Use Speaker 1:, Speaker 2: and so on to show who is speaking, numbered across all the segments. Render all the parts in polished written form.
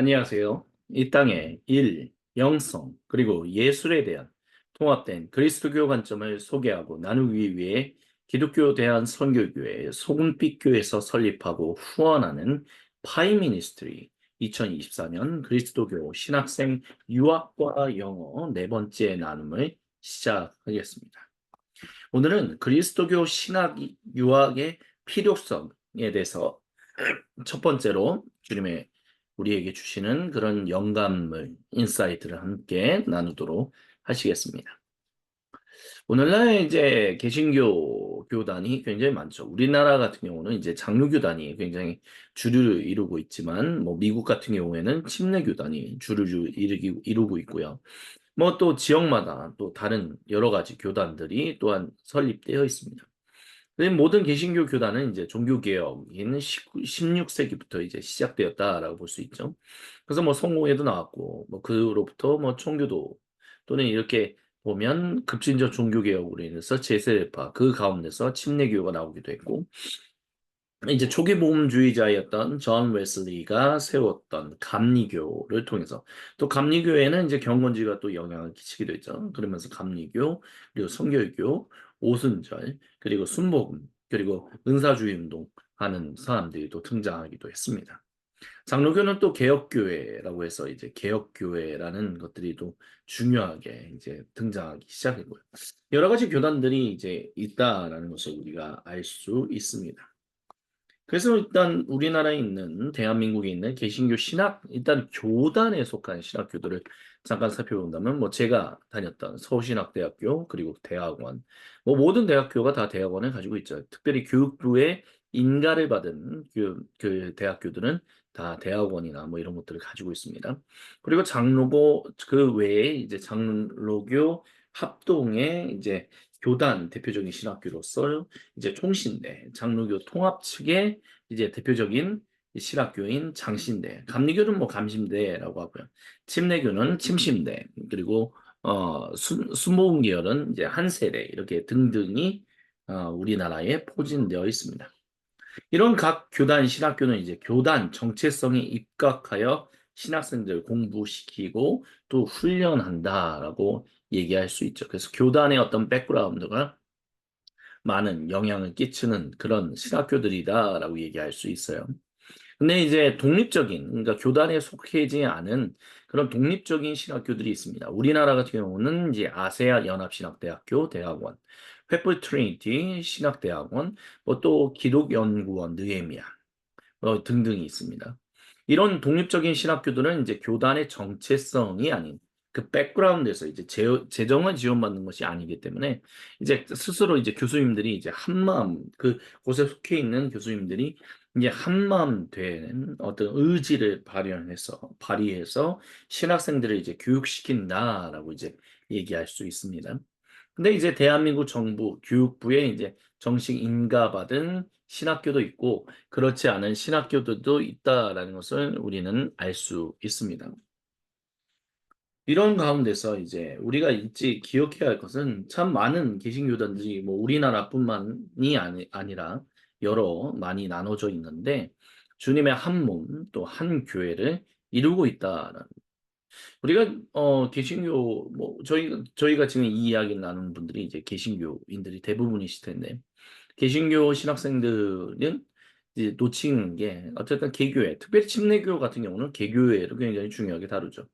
Speaker 1: 안녕하세요. 이 땅의 일, 영성, 그리고 예술에 대한 통합된 그리스도교 관점을 소개하고 나누기 위해 기독교 대한선교교회 소금빛교에서 설립하고 후원하는 파이 미니스트리 2024년 그리스도교 신학생 유학과 영어 네 번째 나눔을 시작하겠습니다. 오늘은 그리스도교 신학 유학의 필요성에 대해서 첫 번째로 주님의 우리에게 주시는 그런 영감을, 인사이트를 함께 나누도록 하시겠습니다. 오늘날 이제 개신교 교단이 굉장히 많죠. 우리나라 같은 경우는 이제 장로교단이 굉장히 주류를 이루고 있지만, 뭐 미국 같은 경우에는 침례교단이 주류를 이루고 있고요. 뭐 또 지역마다 또 다른 여러 가지 교단들이 또한 설립되어 있습니다. 모든 개신교 교단은 이제 종교개혁인 16세기부터 이제 시작되었다라고 볼 수 있죠. 그래서 뭐 성공회도 나왔고, 뭐 그로부터 뭐 청교도 또는 이렇게 보면 급진적 종교개혁으로 인해서 제세례파 그 가운데서 침례교가 나오기도 했고, 이제 초기 복음주의자였던 존 웨슬리가 세웠던 감리교를 통해서 또 감리교에는 이제 경건지가 또 영향을 끼치기도 했죠. 그러면서 감리교, 그리고 성결교, 오순절, 그리고 순복음, 그리고 은사주의 운동 하는 사람들이 또 등장하기도 했습니다. 장로교는 또 개혁교회라고 해서 이제 개혁교회라는 것들이 또 중요하게 이제 등장하기 시작했고요. 여러 가지 교단들이 이제 있다라는 것을 우리가 알 수 있습니다. 그래서 일단 우리나라에 있는 대한민국에 있는 개신교 신학 일단 교단에 속한 신학교들을 잠깐 살펴본다면 뭐 제가 다녔던 서울신학대학교 그리고 대학원 뭐 모든 대학교가 다 대학원을 가지고 있죠. 특별히 교육부의 인가를 받은 그 대학교들은 다 대학원이나 뭐 이런 것들을 가지고 있습니다. 그리고 장로고 그 외에 이제 장로교 합동의 이제 교단 대표적인 신학교로서 이제 총신대, 장로교 통합 측의 이제 대표적인 신학교인 장신대, 감리교는 뭐 감신대라고 하고요. 침례교는 침신대, 그리고 순복음 계열은 이제 한세대 이렇게 등등이 우리나라에 포진되어 있습니다. 이런 각 교단 신학교는 이제 교단 정체성에 입각하여 신학생들 공부시키고 또 훈련한다라고 얘기할 수 있죠. 그래서 교단의 어떤 백그라운드가 많은 영향을 끼치는 그런 신학교들이다라고 얘기할 수 있어요. 근데 이제 독립적인, 그러니까 교단에 속해지 않은 그런 독립적인 신학교들이 있습니다. 우리나라 같은 경우는 이제 아세아 연합신학대학교 대학원, 횃불 트리니티 신학대학원, 뭐 또 기독연구원 느헤미야 등등이 있습니다. 이런 독립적인 신학교들은 이제 교단의 정체성이 아닌 그 백그라운드에서 이제 재정을 지원받는 것이 아니기 때문에 이제 스스로 이제 교수님들이 이제 한마음 그 곳에 속해 있는 교수님들이 이제 한마음 된 어떤 의지를 발휘해서 신학생들을 이제 교육시킨다라고 이제 얘기할 수 있습니다. 근데 이제 대한민국 정부 교육부에 이제 정식 인가받은 신학교도 있고 그렇지 않은 신학교들도 있다라는 것을 우리는 알 수 있습니다. 이런 가운데서 이제 우리가 잊지 기억해야 할 것은 참 많은 개신교단들이 뭐 우리나라뿐만이 아니라 여러 많이 나눠져 있는데 주님의 한 몸 또 한 교회를 이루고 있다라는 우리가 개신교 뭐 저희가 지금 이 이야기를 나누는 분들이 이제 개신교인들이 대부분이실 텐데 개신교 신학생들은 이제 놓치는 게 어쨌든 개교회, 특별히 침례교 같은 경우는 개교회를 굉장히 중요하게 다루죠.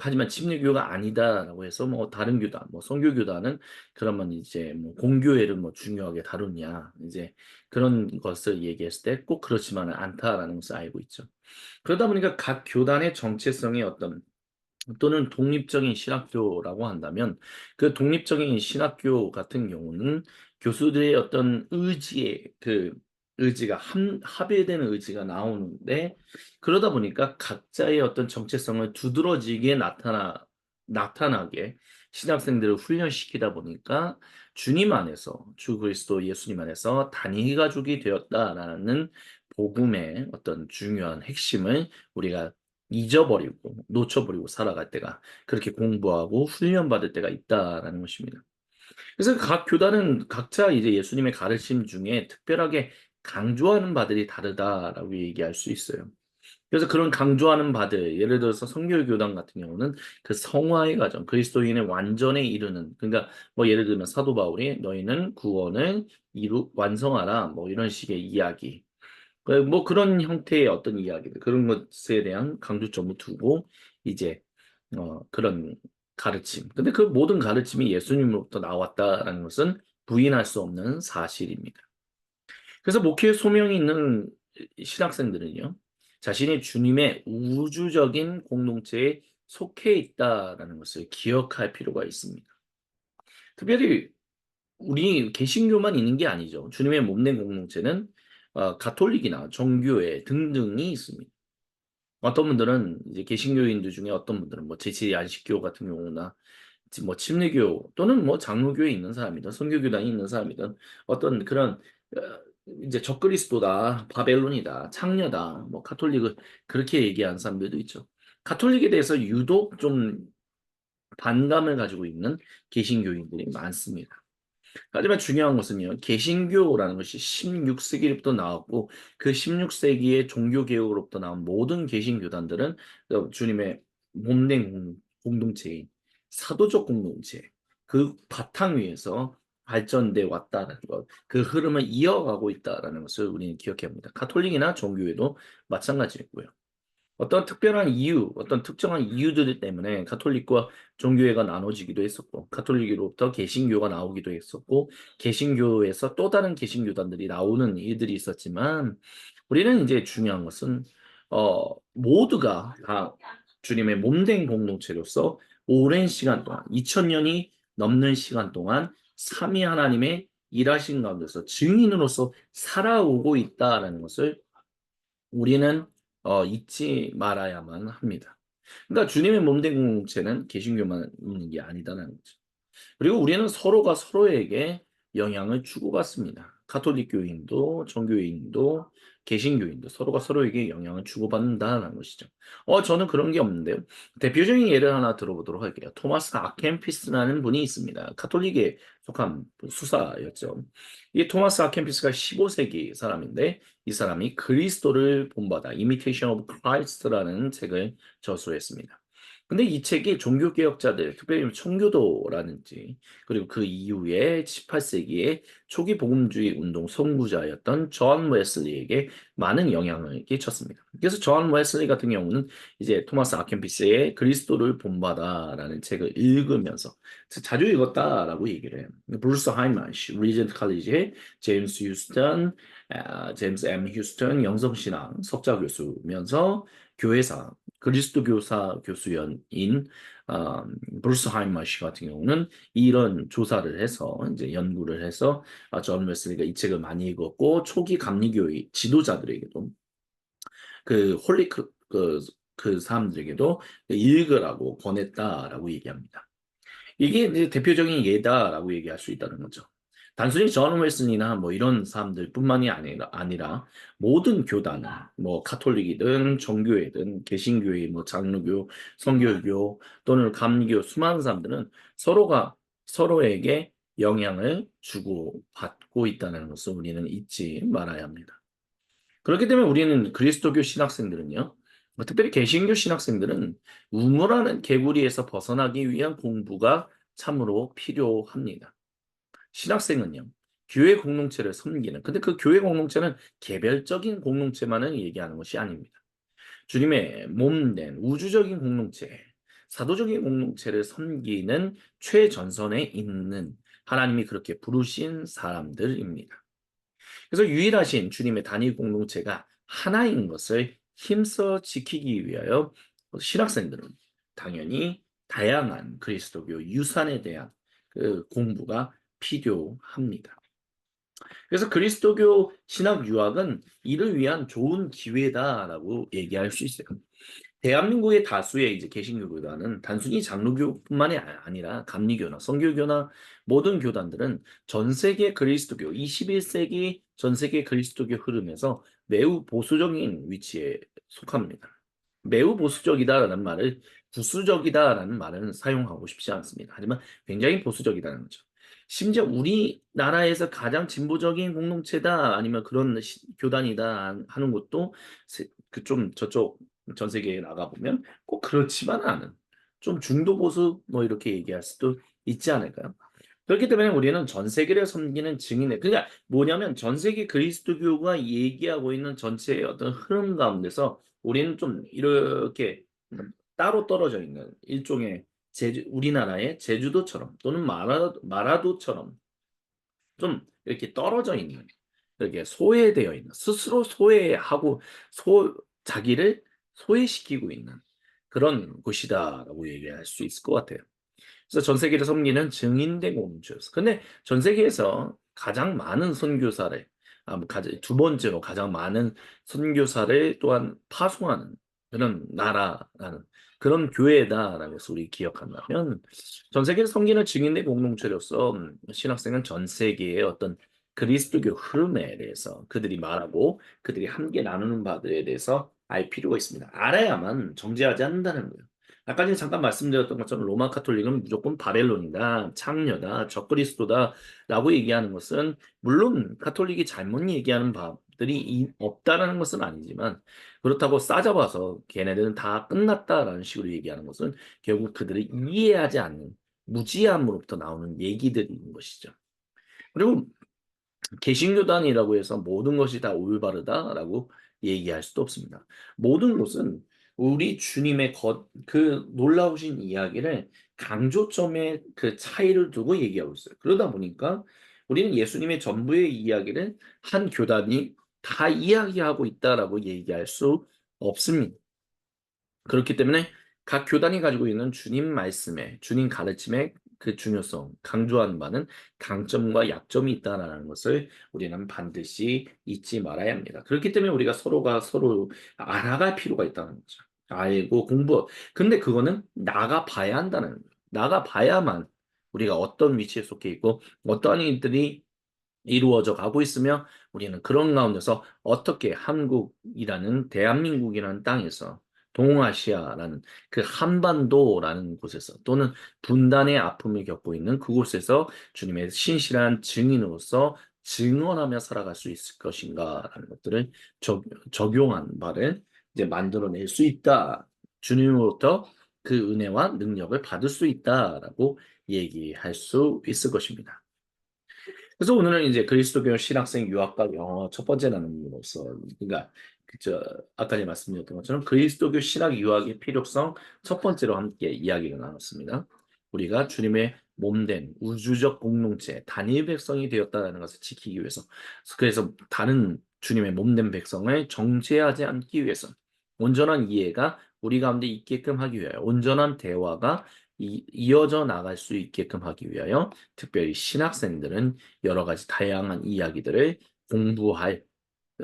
Speaker 1: 하지만 침례교가 아니다라고 해서 뭐 다른 교단, 뭐 선교교단은 그러면 이제 뭐 공교회를 뭐 중요하게 다루냐, 이제 그런 것을 얘기했을 때 꼭 그렇지만은 않다라는 것을 알고 있죠. 그러다 보니까 각 교단의 정체성의 어떤 또는 독립적인 신학교라고 한다면 그 독립적인 신학교 같은 경우는 교수들의 어떤 의지가 합의되는 의지가 나오는데 그러다 보니까 각자의 어떤 정체성을 두드러지게 나타나게 신학생들을 훈련시키다 보니까 주님 안에서 주 그리스도 예수님 안에서 단위 가족이 되었다라는 복음의 어떤 중요한 핵심을 우리가 잊어버리고 놓쳐버리고 살아갈 때가 그렇게 공부하고 훈련받을 때가 있다라는 것입니다. 그래서 각 교단은 각자 이제 예수님의 가르침 중에 특별하게 강조하는 바들이 다르다라고 얘기할 수 있어요. 그래서 그런 강조하는 바들, 예를 들어서 성결교단 같은 경우는 그 성화의 과정, 그리스도인의 완전에 이르는, 그러니까 뭐 예를 들면 사도 바울이 너희는 구원을 완성하라, 뭐 이런 식의 이야기. 뭐 그런 형태의 어떤 이야기들, 그런 것에 대한 강조점을 두고 이제 그런 가르침. 근데 그 모든 가르침이 예수님으로부터 나왔다라는 것은 부인할 수 없는 사실입니다. 그래서 목회 소명이 있는 신학생들은요, 자신이 주님의 우주적인 공동체에 속해 있다라는 것을 기억할 필요가 있습니다. 특별히 우리 개신교만 있는 게 아니죠. 주님의 몸된 공동체는 가톨릭이나 정교회 등등이 있습니다. 어떤 분들은 이제 개신교인들 중에 어떤 분들은 뭐 제7야식교 같은 경우나 뭐 침례교 또는 뭐 장로교에 있는 사람이든 선교교단에 있는 사람이든 어떤 그런 이제 적그리스도다, 바벨론이다, 창녀다, 뭐 카톨릭을 그렇게 얘기하는 사람들도 있죠. 카톨릭에 대해서 유독 좀 반감을 가지고 있는 개신교인들이 많습니다. 하지만 중요한 것은요, 개신교라는 것이 16세기부터 나왔고, 그 16세기의 종교개혁으로부터 나온 모든 개신교단들은 주님의 몸된 공동체인 사도적 공동체, 그 바탕 위에서 발전돼 왔다는 것, 그 흐름을 이어가고 있다는 것을 우리는 기억해야 합니다. 가톨릭이나 종교에도 마찬가지고요. 어떤 특별한 이유, 어떤 특정한 이유들 때문에 가톨릭과 종교회가 나눠지기도 했었고, 가톨릭으로부터 개신교가 나오기도 했었고, 개신교에서 또 다른 개신교단들이 나오는 일들이 있었지만, 우리는 이제 중요한 것은, 모두가 다 주님의 몸된 공동체로서 오랜 시간 동안, 2000년이 넘는 시간 동안 삼위 하나님의 일하신 가운데서 증인으로서 살아오고 있다라는 것을 우리는 잊지 말아야만 합니다. 그러니까 주님의 몸된 공동체는 개신교만 있는 게 아니다라는 거죠. 그리고 우리는 서로가 서로에게 영향을 주고받습니다. 가톨릭 교인도, 정교인도, 개신교인도 서로가 서로에게 영향을 주고받는다는 것이죠. 저는 그런 게 없는데요. 대표적인 예를 하나 들어보도록 할게요. 토마스 아켄피스라는 분이 있습니다. 가톨릭에 속한 수사였죠. 이 토마스 아켄피스가 15세기 사람인데 이 사람이 그리스도를 본받아 Imitation of Christ라는 책을 저술했습니다. 근데 이 책이 종교개혁자들, 특별히 청교도라든지, 그리고 그 이후에 18세기에 초기 복음주의 운동 선구자였던 존 웨슬리에게 많은 영향을 끼쳤습니다. 그래서 존 웨슬리 같은 경우는 이제 토마스 아켄피스의 그리스도를 본받아라는 책을 읽으면서 자주 읽었다라고 얘기를 해요. 브루스 하이만시, 리전트 칼리지의 제임스 휴스턴, 제임스 M. 휴스턴 영성신앙 석좌 교수면서 교회사 그리스도 교사 교수인 어, 브루스 하이머시 같은 경우는 이런 조사를 해서 이제 연구를 해서 존 웨슬리가 이 책을 많이 읽었고 초기 감리교의 지도자들에게도 그 홀리 그 사람들에게도 읽으라고 권했다라고 얘기합니다. 이게 이제 대표적인 예다라고 얘기할 수 있다는 거죠. 단순히 존 웨슬리나 뭐 이런 사람들뿐만이 아니라 모든 교단은 뭐 카톨릭이든 정교회든 개신교회 뭐 장로교, 성결교 또는 감리교 수많은 사람들은 서로가 서로에게 영향을 주고 받고 있다는 것을 우리는 잊지 말아야 합니다. 그렇기 때문에 우리는 그리스도교 신학생들은요, 특별히 개신교 신학생들은 우물하는 개구리에서 벗어나기 위한 공부가 참으로 필요합니다. 신학생은요, 교회 공동체를 섬기는, 근데 그 교회 공동체는 개별적인 공동체만을 얘기하는 것이 아닙니다. 주님의 몸된 우주적인 공동체, 사도적인 공동체를 섬기는 최전선에 있는 하나님이 그렇게 부르신 사람들입니다. 그래서 유일하신 주님의 단일 공동체가 하나인 것을 힘써 지키기 위하여 신학생들은 당연히 다양한 그리스도교 유산에 대한 그 공부가 필요합니다. 그래서 그리스도교 신학 유학은 이를 위한 좋은 기회다라고 얘기할 수 있어요. 대한민국의 다수의 이제 개신교 교단은 단순히 장로교뿐만이 아니라 감리교나 성교교나 모든 교단들은 전 세계 그리스도교 21세기 전 세계 그리스도교 흐름에서 매우 보수적인 위치에 속합니다. 매우 보수적이다라는 말을 부수적이다라는 말은 사용하고 싶지 않습니다. 하지만 굉장히 보수적이다는 거죠. 심지어 우리나라에서 가장 진보적인 공동체다 아니면 그런 교단이다 하는 것도 좀 저쪽 전 세계에 나가보면 꼭 그렇지만은 않은 좀 중도 보수 뭐 이렇게 얘기할 수도 있지 않을까요? 그렇기 때문에 우리는 전 세계를 섬기는 증인에 그러니까 뭐냐면 전 세계 그리스도교가 얘기하고 있는 전체의 어떤 흐름 가운데서 우리는 좀 이렇게 따로 떨어져 있는 일종의 우리나라의 제주도처럼 또는 마라도처럼 좀 이렇게 떨어져 있는 이렇게 소외되어 있는 스스로 소외하고 자기를 소외시키고 있는 그런 곳이다라고 얘기할 수 있을 것 같아요. 그래서 전 세계를 섬기는 증인된 공동체였어. 근데 전 세계에서 가장 많은 선교사를 두 번째로 가장 많은 선교사를 또한 파송하는 그런 나라라는 그런 교회다라는 것을 우리 기억한다면 전 세계를 섬기는 증인된 공동체로서 신학생은 전 세계의 어떤 그리스도교 흐름에 대해서 그들이 말하고 그들이 함께 나누는 바들에 대해서 알 필요가 있습니다. 알아야만 정죄하지 않는다는 거예요. 아까 전에 잠깐 말씀드렸던 것처럼 로마 카톨릭은 무조건 바벨론이다, 창녀다, 적그리스도다라고 얘기하는 것은 물론 카톨릭이 잘못 얘기하는 바들이 없다라는 것은 아니지만 그렇다고 싸잡아서 걔네들은 다 끝났다라는 식으로 얘기하는 것은 결국 그들을 이해하지 않는 무지함으로부터 나오는 얘기들인 것이죠. 그리고 개신교단이라고 해서 모든 것이 다 올바르다라고 얘기할 수도 없습니다. 모든 것은 우리 주님의 그 놀라우신 이야기를 강조점의 그 차이를 두고 얘기하고 있어요. 그러다 보니까 우리는 예수님의 전부의 이야기를 한 교단이 다 이야기하고 있다라고 얘기할 수 없습니다. 그렇기 때문에 각 교단이 가지고 있는 주님 말씀에, 주님 가르침의 그 중요성, 강조하는 바는 강점과 약점이 있다라는 것을 우리는 반드시 잊지 말아야 합니다. 그렇기 때문에 우리가 서로가 서로 알아갈 필요가 있다는 거죠. 알고 근데 그거는 나가봐야 한다는 거예요. 나가봐야만 우리가 어떤 위치에 속해 있고 어떠한 일들이 이루어져 가고 있으며 우리는 그런 가운데서 어떻게 한국이라는 대한민국이라는 땅에서 동아시아라는 그 한반도라는 곳에서 또는 분단의 아픔을 겪고 있는 그곳에서 주님의 신실한 증인으로서 증언하며 살아갈 수 있을 것인가라는 것들을 적용한 바를 이제 만들어낼 수 있다. 주님으로부터 그 은혜와 능력을 받을 수 있다라고 얘기할 수 있을 것입니다. 그래서 오늘은 이제 그리스도교 신학생 유학과 영어 첫 번째 나눔으로서 그러니까 아까 전에 말씀드렸던 것처럼 그리스도교 신학 유학의 필요성 첫 번째로 함께 이야기를 나눴습니다. 우리가 주님의 몸된 우주적 공동체 단일 백성이 되었다는 것을 지키기 위해서 그래서 다른 주님의 몸된 백성을 정죄하지 않기 위해서 온전한 이해가 우리 가운데 있게끔 하기 위하여 온전한 대화가 이어져 나갈 수 있게끔 하기 위하여 특별히 신학생들은 여러 가지 다양한 이야기들을 공부할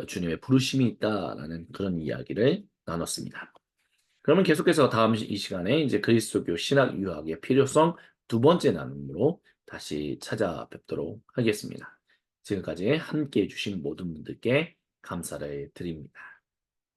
Speaker 1: 주님의 부르심이 있다라는 그런 이야기를 나눴습니다. 그러면 계속해서 다음 이 시간에 이제 그리스도교 신학 유학의 필요성 두 번째 나눔으로 다시 찾아뵙도록 하겠습니다. 지금까지 함께 해주신 모든 분들께 감사를 드립니다.